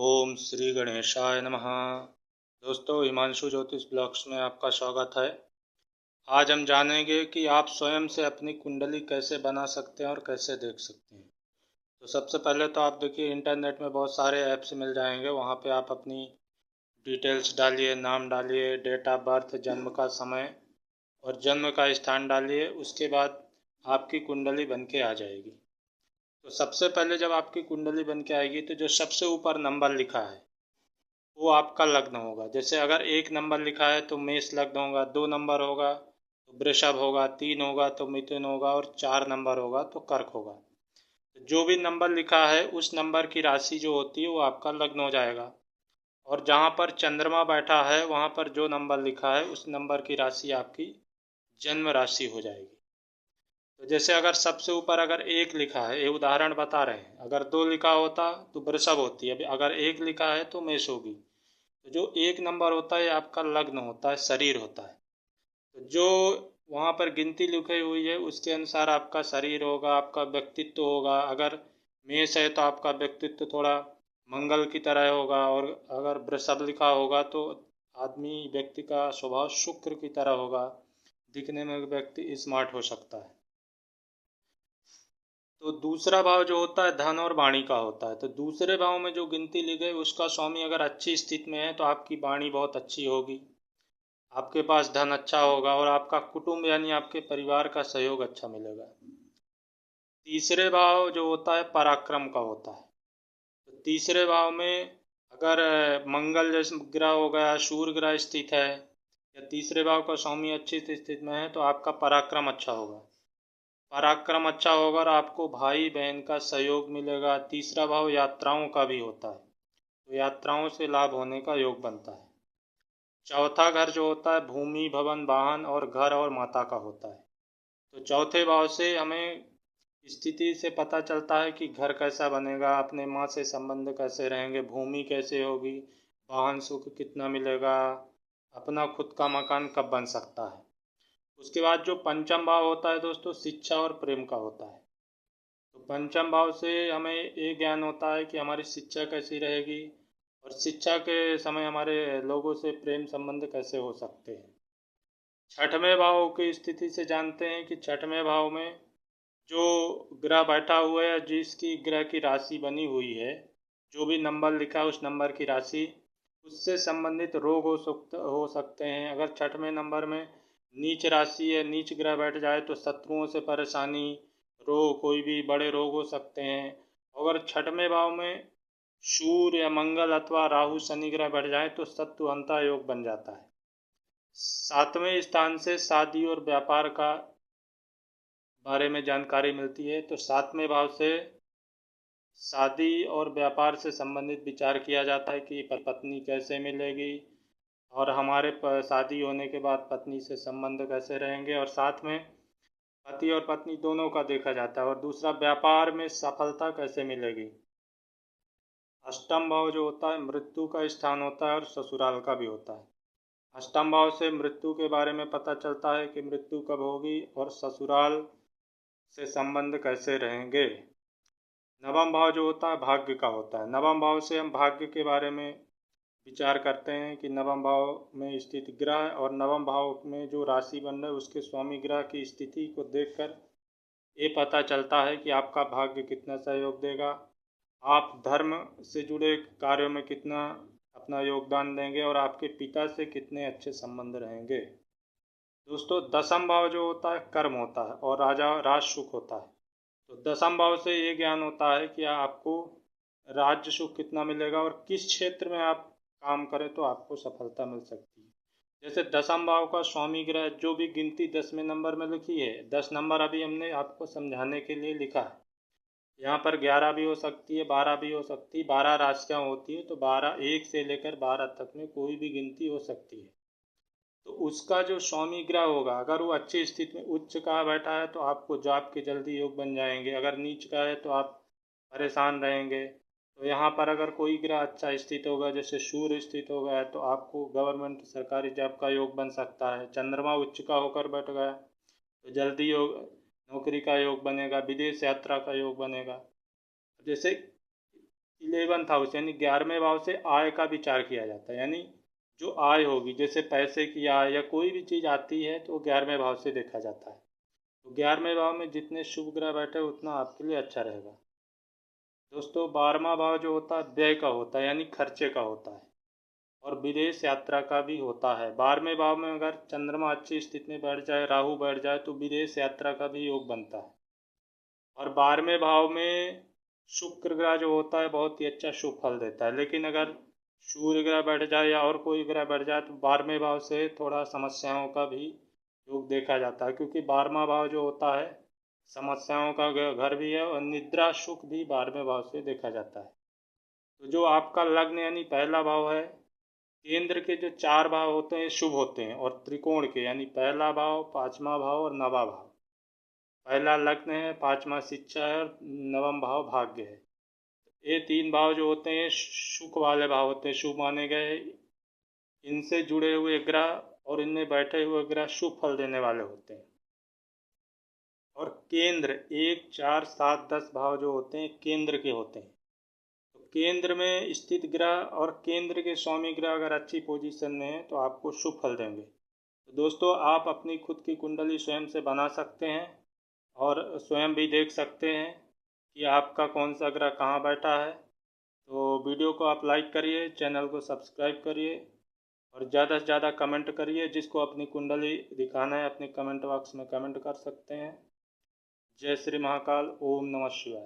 ओम श्री गणेशाय नमः। दोस्तों, हिमांशु ज्योतिष ब्लॉग्स में आपका स्वागत है। आज हम जानेंगे कि आप स्वयं से अपनी कुंडली कैसे बना सकते हैं और कैसे देख सकते हैं। तो सबसे पहले तो आप देखिए, इंटरनेट में बहुत सारे ऐप्स मिल जाएंगे। वहाँ पे आप अपनी डिटेल्स डालिए, नाम डालिए, डेट ऑफ बर्थ, जन्म का समय और जन्म का स्थान डालिए। उसके बाद आपकी कुंडली बन के आ जाएगी। तो सबसे पहले जब आपकी कुंडली बन के आएगी तो जो सबसे ऊपर नंबर लिखा है वो आपका लग्न होगा। जैसे अगर 1 नंबर लिखा है तो मेष लग्न होगा, 2 नंबर होगा तो वृषभ होगा, 3 होगा तो मिथुन होगा और 4 नंबर होगा तो कर्क होगा। तो जो भी नंबर लिखा है उस नंबर की राशि जो होती है वो आपका लग्न हो जाएगा। और जहाँ पर चंद्रमा बैठा है वहाँ पर जो नंबर लिखा है उस नंबर की राशि आपकी जन्म राशि हो जाएगी। तो जैसे अगर सबसे ऊपर अगर 1 लिखा है, ये उदाहरण बता रहे हैं, अगर 2 लिखा होता तो वृषभ होती है, अगर 1 लिखा है तो मेष होगी। तो जो 1 नंबर होता है आपका लग्न होता है, शरीर होता है। तो जो वहाँ पर गिनती लिखी हुई है उसके अनुसार आपका शरीर होगा, आपका व्यक्तित्व होगा। अगर मेष है तो आपका व्यक्तित्व थोड़ा मंगल की तरह होगा, और अगर वृषभ लिखा होगा तो आदमी व्यक्ति का स्वभाव शुक्र की तरह होगा, दिखने में व्यक्ति स्मार्ट हो सकता है। तो दूसरा भाव जो होता है धन और वाणी का होता है। तो दूसरे भाव में जो गिनती ली गई उसका स्वामी अगर अच्छी स्थिति में है तो आपकी वाणी बहुत अच्छी होगी, आपके पास धन अच्छा होगा और आपका कुटुंब यानी आपके परिवार का सहयोग अच्छा मिलेगा। तीसरे भाव जो होता है पराक्रम का होता है। तो तीसरे भाव में अगर मंगल जैसे ग्रह हो गया, सूर्य ग्रह स्थित है या तीसरे भाव का स्वामी अच्छी स्थिति में है तो आपका पराक्रम अच्छा होगा। पराक्रम अच्छा होगा और आपको भाई बहन का सहयोग मिलेगा। तीसरा भाव यात्राओं का भी होता है, तो यात्राओं से लाभ होने का योग बनता है। चौथा घर जो होता है भूमि, भवन, वाहन और घर और माता का होता है। तो चौथे भाव से हमें स्थिति से पता चलता है कि घर कैसा बनेगा, अपने माँ से संबंध कैसे रहेंगे, भूमि कैसे होगी, वाहन सुख कितना मिलेगा, अपना खुद का मकान कब बन सकता है। उसके बाद जो पंचम भाव होता है दोस्तों, शिक्षा और प्रेम का होता है। तो पंचम भाव से हमें ये ज्ञान होता है कि हमारी शिक्षा कैसी रहेगी और शिक्षा के समय हमारे लोगों से प्रेम संबंध कैसे हो सकते हैं। छठवें भाव की स्थिति से जानते हैं कि छठवें भाव में जो ग्रह बैठा हुआ है, जिसकी ग्रह की राशि बनी हुई है, जो भी नंबर लिखा है उस नंबर की राशि, उससे संबंधित रोग हो सकते हैं। अगर छठवें नंबर में नीच राशि है, नीच ग्रह बैठ जाए तो शत्रुओं से परेशानी, रोग, कोई भी बड़े रोग हो सकते हैं। अगर छठवें भाव में सूर्य या मंगल अथवा राहु शनि ग्रह बैठ जाए तो शत्रुहंता योग बन जाता है। सातवें स्थान से शादी और व्यापार का बारे में जानकारी मिलती है। तो सातवें भाव से शादी और व्यापार से संबंधित विचार किया जाता है कि पत्नी कैसे मिलेगी और हमारे शादी होने के बाद पत्नी से संबंध कैसे रहेंगे, और साथ में पति और पत्नी दोनों का देखा जाता है। और दूसरा, व्यापार में सफलता कैसे मिलेगी। अष्टम भाव जो होता है मृत्यु का स्थान होता है और ससुराल का भी होता है। अष्टम भाव से मृत्यु के बारे में पता चलता है कि मृत्यु कब होगी और ससुराल से संबंध कैसे रहेंगे। नवम भाव जो होता है भाग्य का होता है। नवम भाव से हम भाग्य के बारे में विचार करते हैं कि नवम भाव में स्थित ग्रह और नवम भाव में जो राशि बन रहा है उसके स्वामी ग्रह की स्थिति को देखकर ये पता चलता है कि आपका भाग्य कितना सहयोग देगा, आप धर्म से जुड़े कार्यों में कितना अपना योगदान देंगे और आपके पिता से कितने अच्छे संबंध रहेंगे। दोस्तों, दसम भाव जो होता है कर्म होता है और राज सुख होता है। तो दसम भाव से ये ज्ञान होता है कि आपको राज्य सुख कितना मिलेगा और किस क्षेत्र में आप काम करें तो आपको सफलता मिल सकती है। जैसे दसम भाव का स्वामी ग्रह जो भी गिनती 10वें नंबर में लिखी है, 10 नंबर अभी हमने आपको समझाने के लिए लिखा है। यहाँ पर 11 भी हो सकती है, 12 भी हो सकती है। 12 राशियाँ होती है तो 12, 1 से लेकर 12 तक में कोई भी गिनती हो सकती है। तो उसका जो स्वामी ग्रह होगा, अगर वो अच्छी स्थिति में उच्च का बैठा है तो आपको जॉब के जल्दी योग बन जाएंगे, अगर नीच का है तो आप परेशान रहेंगे। तो यहाँ पर अगर कोई ग्रह अच्छा स्थित होगा, जैसे सूर्य स्थित हो गया है, तो आपको गवर्नमेंट सरकारी जॉब का योग बन सकता है। चंद्रमा उच्च का होकर बैठ गया तो जल्दी योग, नौकरी का योग बनेगा, विदेश यात्रा का योग बनेगा। जैसे 11th हाउस यानी 11वें भाव से आय का विचार किया जाता है। यानी जो आय होगी, जैसे पैसे की आय या कोई भी चीज़ आती है तो 11वें भाव से देखा जाता है। तो 11वें भाव में जितने शुभ ग्रह बैठे उतना आपके लिए अच्छा रहेगा। दोस्तों 12वां भाव जो होता है व्यय का होता है, यानी खर्चे का होता है, और विदेश यात्रा का भी होता है। 12वें भाव में अगर चंद्रमा अच्छी स्थिति में बैठ जाए, राहु बैठ जाए, तो विदेश यात्रा का भी योग बनता है। और 12वें भाव में शुक्र ग्रह जो होता है बहुत ही अच्छा शुभ फल देता है। लेकिन अगर सूर्य ग्रह बैठ जाए या और कोई ग्रह बैठ जाए तो 12वें भाव से थोड़ा समस्याओं का भी योग देखा जाता है, क्योंकि 12वां भाव जो होता है समस्याओं का घर भी है, और निद्रा सुख भी 12वें भाव से देखा जाता है। तो जो आपका लग्न यानी पहला भाव है, केंद्र के जो 4 भाव होते हैं शुभ होते हैं, और त्रिकोण के यानी पहला भाव, 5वां भाव और 9वां भाव। पहला लग्न है, 5वां शिक्षा है और 9वां भाव भाग्य है। ये 3 भाव जो होते हैं सुख वाले भाव होते हैं, शुभ माने गए। इनसे जुड़े हुए ग्रह और इनमें बैठे हुए ग्रह शुभ फल देने वाले होते हैं। और केंद्र 1, 4, 7, 10 भाव जो होते हैं केंद्र के होते हैं। तो केंद्र में स्थित ग्रह और केंद्र के स्वामी ग्रह अगर अच्छी पोजीशन में है तो आपको शुभ फल देंगे। तो दोस्तों आप अपनी खुद की कुंडली स्वयं से बना सकते हैं और स्वयं भी देख सकते हैं कि आपका कौन सा ग्रह कहाँ बैठा है। तो वीडियो को आप लाइक करिए, चैनल को सब्सक्राइब करिए और ज़्यादा से ज़्यादा कमेंट करिए। जिसको अपनी कुंडली दिखाना है अपने कमेंट बॉक्स में कमेंट कर सकते हैं। जय श्री महाकाल। ओम नमः शिवाय।